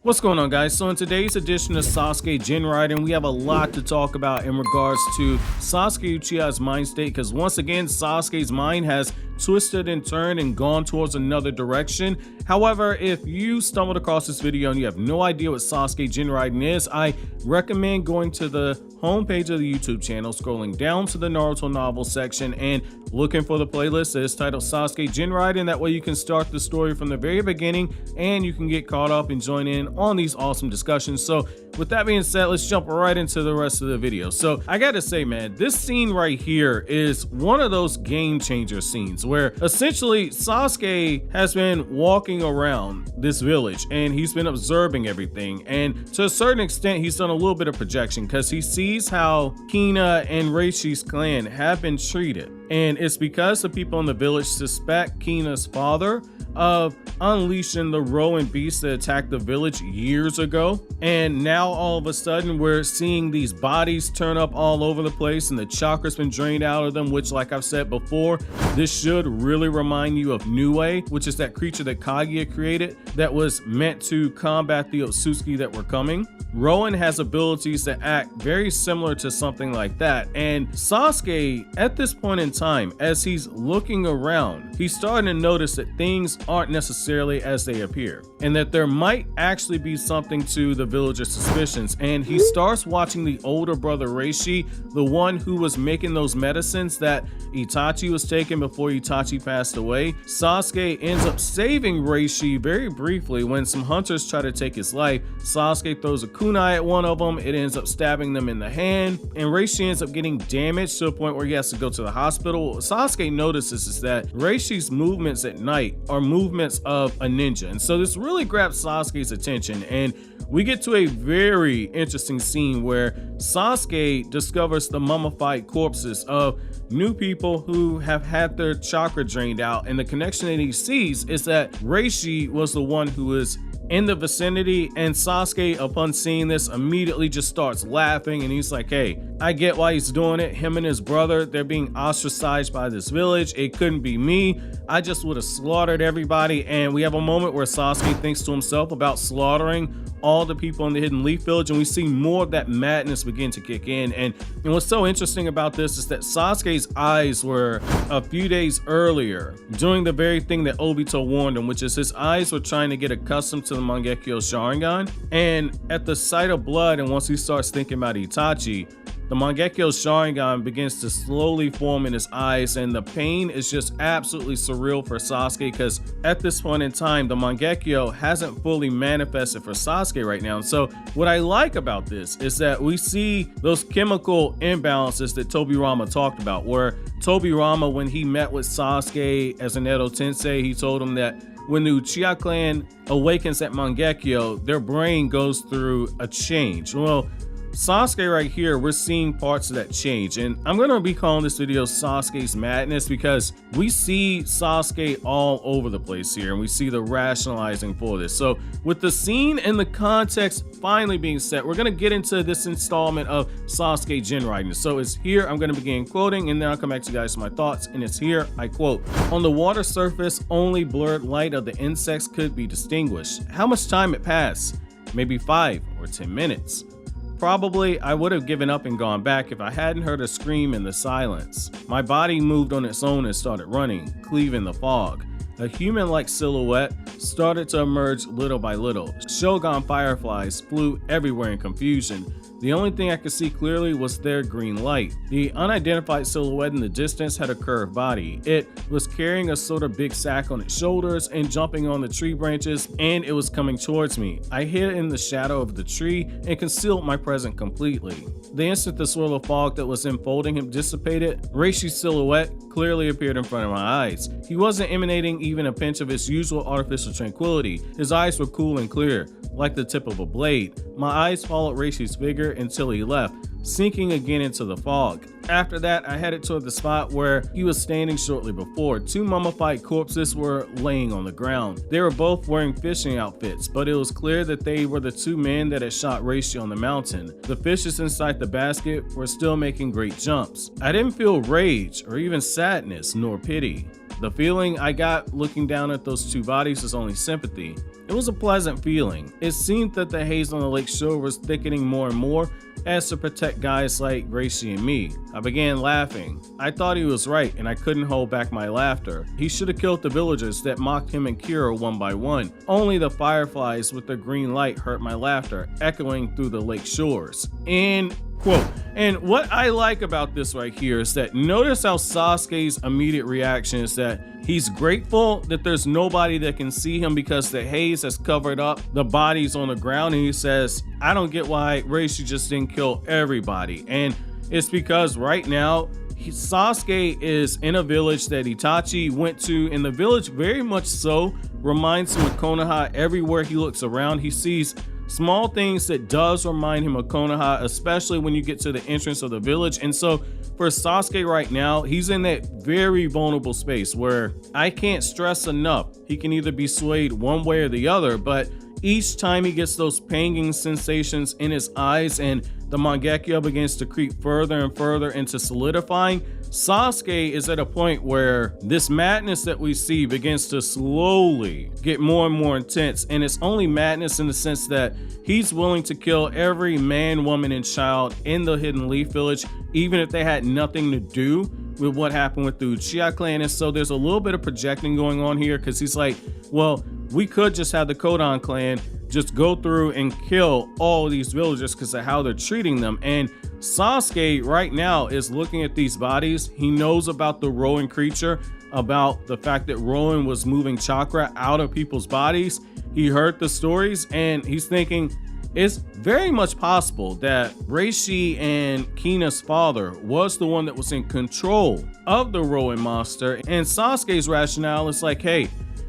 What's going on, guys? So in today's edition of Sasuke Jinraiden, we have a lot to talk about in regards to Sasuke Uchiha's mind state, because once again Sasuke's mind has twisted and turned and gone towards another direction. However, if you stumbled across this video and you have no idea what Sasuke Jinraiden is, I recommend going to the homepage of the YouTube channel, scrolling down to the Naruto novel section and looking for the playlist that is titled Sasuke Jinraiden. That way you can start the story from the very beginning and you can get caught up and join in on these awesome discussions. So with that being said, let's jump right into the rest of the video. So I gotta say, man, this scene right here is one of those game changer scenes where essentially Sasuke has been walking around this village and he's been observing everything, and to a certain extent he's done a little bit of projection because he sees how Kina and Reishi's clan have been treated, and it's because the people in the village suspect Kina's father of unleashing the Rowan beast that attacked the village years ago. And now all of a sudden we're seeing these bodies turn up all over the place and the chakra's been drained out of them, which, like I've said before, this should really remind you of Nue, which is that creature that Kaguya created that was meant to combat the Otsutsuki that were coming. Rowan has abilities that act very similar to something like that, and Sasuke at this point in time, as he's looking around, he's starting to notice that things aren't necessarily as they appear and that there might actually be something to the villagers' suspicions. And he starts watching the older brother Reishi, the one who was making those medicines that Itachi was taking before Itachi passed away. Sasuke ends up saving Reishi very briefly when some hunters try to take his life. Sasuke throws a kunai at one of them, it ends up stabbing them in the hand, and Reishi ends up getting damaged to a point where he has to go to the hospital. What Sasuke notices is that Reishi's movements at night are movements of a ninja, and so this really grabs Sasuke's attention, and we get to a very interesting scene where Sasuke discovers the mummified corpses of new people who have had their chakra drained out, and the connection that he sees is that Reishi was the one who is in the vicinity, and Sasuke, upon seeing this, immediately just starts laughing, and he's like, hey, I get why he's doing it. Him and his brother, they're being ostracized by this village. It couldn't be me. I just would have slaughtered everybody. And we have a moment where Sasuke thinks to himself about slaughtering all the people in the Hidden Leaf Village, and we see more of that madness begin to kick in. And what's so interesting about this is that Sasuke's eyes were a few days earlier doing the very thing that Obito warned him, which is his eyes were trying to get accustomed to the Mangekyo Sharingan. And at the sight of blood, and once he starts thinking about Itachi, the Mangekyo Sharingan begins to slowly form in his eyes, and the pain is just absolutely surreal for Sasuke, because at this point in time, the Mangekyo hasn't fully manifested for Sasuke right now. And so what I like about this is that we see those chemical imbalances that Tobirama talked about, where Tobirama, when he met with Sasuke as an Edo Tensei, he told him that when the Uchiha clan awakens at Mangekyo, their brain goes through a change. Well, Sasuke right here, we're seeing parts of that change, and I'm going to be calling this video Sasuke's Madness because we see Sasuke all over the place here, and we see the rationalizing for this. So with the scene and the context finally being set, we're going to get into this installment of Sasuke Jinraiden. So it's here, I'm going to begin quoting, and then I'll come back to you guys with my thoughts, and it's here, I quote, "On the water surface, only blurred light of the insects could be distinguished. How much time had passed? Maybe 5 or 10 minutes. Probably I would have given up and gone back if I hadn't heard a scream in the silence. My body moved on its own and started running, cleaving the fog. A human-like silhouette started to emerge little by little. Shogun fireflies flew everywhere in confusion. The only thing I could see clearly was their green light. The unidentified silhouette in the distance had a curved body. It was carrying a sort of big sack on its shoulders and jumping on the tree branches, and it was coming towards me. I hid in the shadow of the tree and concealed my presence completely. The instant the swirl of fog that was enfolding him dissipated, Reishi's silhouette clearly appeared in front of my eyes. He wasn't emanating even a pinch of his usual artificial tranquility. His eyes were cool and clear, like the tip of a blade. My eyes followed Reishi's figure until he left, sinking again into the fog. After that, I headed toward the spot where he was standing shortly before. 2 mummified corpses were laying on the ground. They were both wearing fishing outfits, but it was clear that they were the 2 men that had shot Reishi on the mountain. The fishes inside the basket were still making great jumps. I didn't feel rage or even sadness nor pity. The feeling I got looking down at those two bodies is only sympathy. It was a pleasant feeling. It seemed that the haze on the lake shore was thickening more and more as to protect guys like Reishi and me. I began laughing. I thought he was right and I couldn't hold back my laughter. He should have killed the villagers that mocked him and Kira one by one. Only the fireflies with their green light hurt my laughter, echoing through the lake shores. End quote. And what I like about this right here is that notice how Sasuke's immediate reaction is that he's grateful that there's nobody that can see him because the haze has covered up the bodies on the ground, and he says, I don't get why Reishi just didn't kill everybody. And it's because right now Sasuke is in a village that Itachi went to, and the village very much so reminds him of Konoha. Everywhere he looks around, he sees small things that does remind him of Konoha, especially when you get to the entrance of the village. And so for Sasuke right now, he's in that very vulnerable space where I can't stress enough, he can either be swayed one way or the other, but each time he gets those panging sensations in his eyes and the Mangekyo begins to creep further and further into solidifying, Sasuke is at a point where this madness that we see begins to slowly get more and more intense. And it's only madness in the sense that he's willing to kill every man, woman, and child in the Hidden Leaf Village, even if they had nothing to do with what happened with the Uchiha clan. And so there's a little bit of projecting going on here because he's like, well, we could just have the Kodan clan just go through and kill all of these villagers because of how they're treating them. And Sasuke right now is looking at these bodies. He knows about the Rowan creature, about the fact that Rowan was moving chakra out of people's bodies. He heard the stories and he's thinking it's very much possible that Reishi and Kina's father was the one that was in control of the Rowan monster. And Sasuke's rationale is like, hey,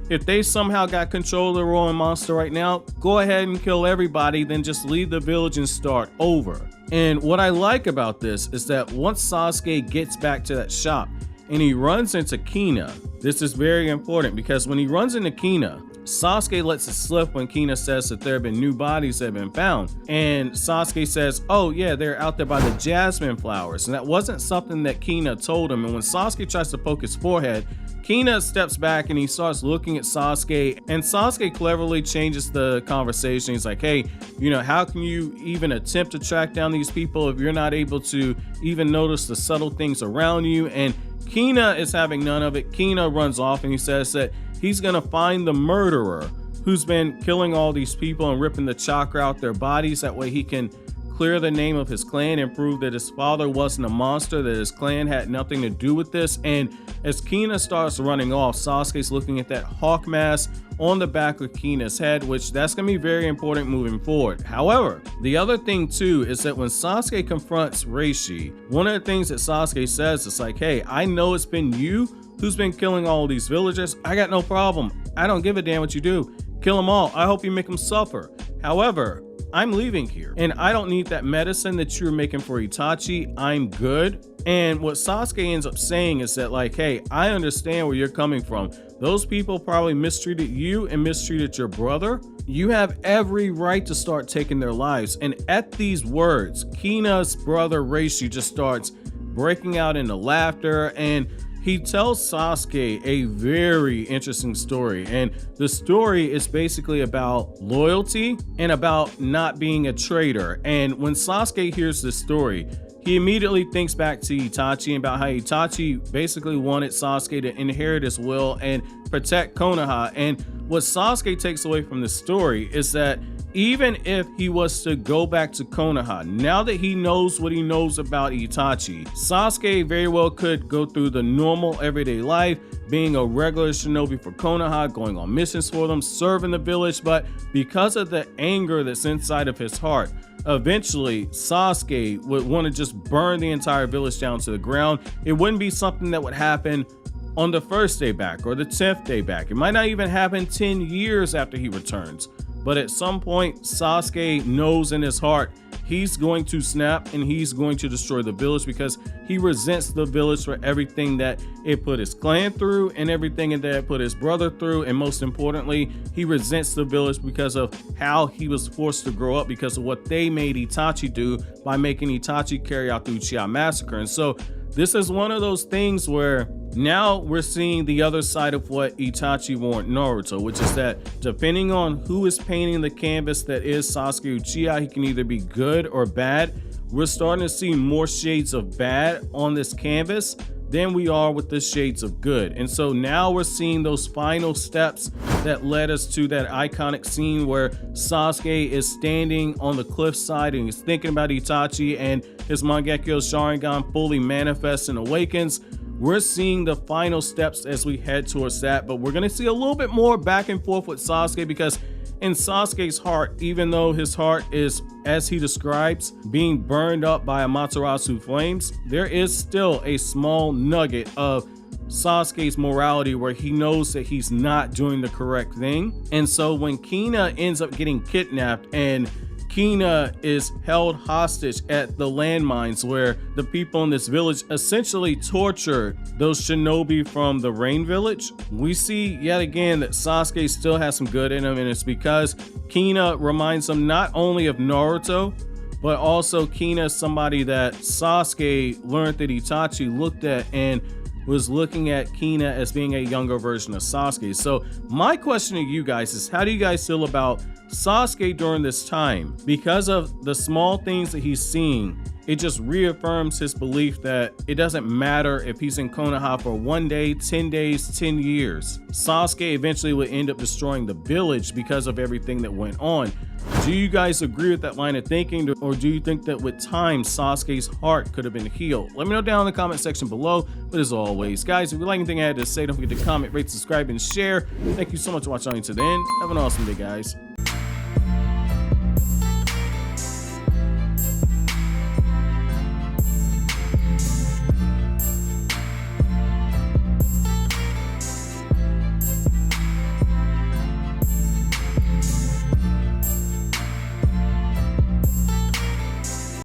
if they somehow got control of the Rowan monster right now, go ahead and kill everybody, then just leave the village and start over. And what I like about this is that once Sasuke gets back to that shop and he runs into Kina, this is very important because when he runs into Kina, Sasuke lets it slip when Kina says that there have been new bodies that have been found. And Sasuke says, oh yeah, they're out there by the jasmine flowers. And that wasn't something that Kina told him. And when Sasuke tries to poke his forehead, Kina steps back and he starts looking at Sasuke, and Sasuke cleverly changes the conversation. He's like, hey, you know, how can you even attempt to track down these people if you're not able to even notice the subtle things around you? And Kina is having none of it. Kina runs off and he says that he's gonna find the murderer who's been killing all these people and ripping the chakra out their bodies. That way he can clear the name of his clan and prove that his father wasn't a monster, that his clan had nothing to do with this. And as Kina starts running off, Sasuke's looking at that hawk mask on the back of Kina's head, which that's going to be very important moving forward. However, the other thing too is that when Sasuke confronts Reishi, one of the things that Sasuke says is like, hey, I know it's been you who's been killing all these villagers. I got no problem. I don't give a damn what you do. Kill them all. I hope you make them suffer. However, I'm leaving here and I don't need that medicine that you're making for Itachi. I'm good. And what Sasuke ends up saying is that like, hey, I understand where you're coming from. Those people probably mistreated you and mistreated your brother. You have every right to start taking their lives. And at these words, Kina's brother Reishi just starts breaking out into laughter, and he tells Sasuke a very interesting story. And the story is basically about loyalty and about not being a traitor. And when Sasuke hears this story, he immediately thinks back to Itachi and about how Itachi basically wanted Sasuke to inherit his will and protect Konoha. And what Sasuke takes away from this story is that even if he was to go back to Konoha, now that he knows what he knows about Itachi, Sasuke very well could go through the normal everyday life, being a regular shinobi for Konoha, going on missions for them, serving the village. But because of the anger that's inside of his heart, eventually Sasuke would want to just burn the entire village down to the ground. It wouldn't be something that would happen on the first day back or the 10th day back. It might not even happen 10 years after he returns. But at some point, Sasuke knows in his heart he's going to snap and he's going to destroy the village because he resents the village for everything that it put his clan through and everything that it put his brother through. And most importantly, he resents the village because of how he was forced to grow up because of what they made Itachi do by making Itachi carry out the Uchiha massacre. And so this is one of those things where Now we're seeing the other side of what Itachi warned Naruto, which is that depending on who is painting the canvas that is Sasuke Uchiha, he can either be good or bad. We're starting to see more shades of bad on this canvas than we are with the shades of good. And so now we're seeing those final steps that led us to that iconic scene where Sasuke is standing on the cliffside and he's thinking about Itachi, and his Mangekyo Sharingan fully manifests and awakens. We're seeing the final steps as we head towards that, but we're going to see a little bit more back and forth with Sasuke, because in Sasuke's heart, even though his heart is, as he describes, being burned up by Amaterasu flames, there is still a small nugget of Sasuke's morality where he knows that he's not doing the correct thing. And so when Kina ends up getting kidnapped and Kina is held hostage at the landmines where the people in this village essentially torture those shinobi from the Rain Village, we see yet again that Sasuke still has some good in him, and it's because Kina reminds him not only of Naruto, but also Kina is somebody that Sasuke learned that Itachi looked at and was looking at Kina as being a younger version of Sasuke. So my question to you guys is, how do you guys feel about Sasuke during this time? Because of the small things that he's seeing, it just reaffirms his belief that it doesn't matter if he's in Konoha for 1 day, 10 days, 10 years. Sasuke eventually would end up destroying the village because of everything that went on. Do you guys agree with that line of thinking, or do you think that with time Sasuke's heart could have been healed? Let me know down in the comment section below. But as always, guys, if you like anything I had to say, don't forget to comment, rate, subscribe, and share. Thank you so much for watching to the end. Have an awesome day, guys.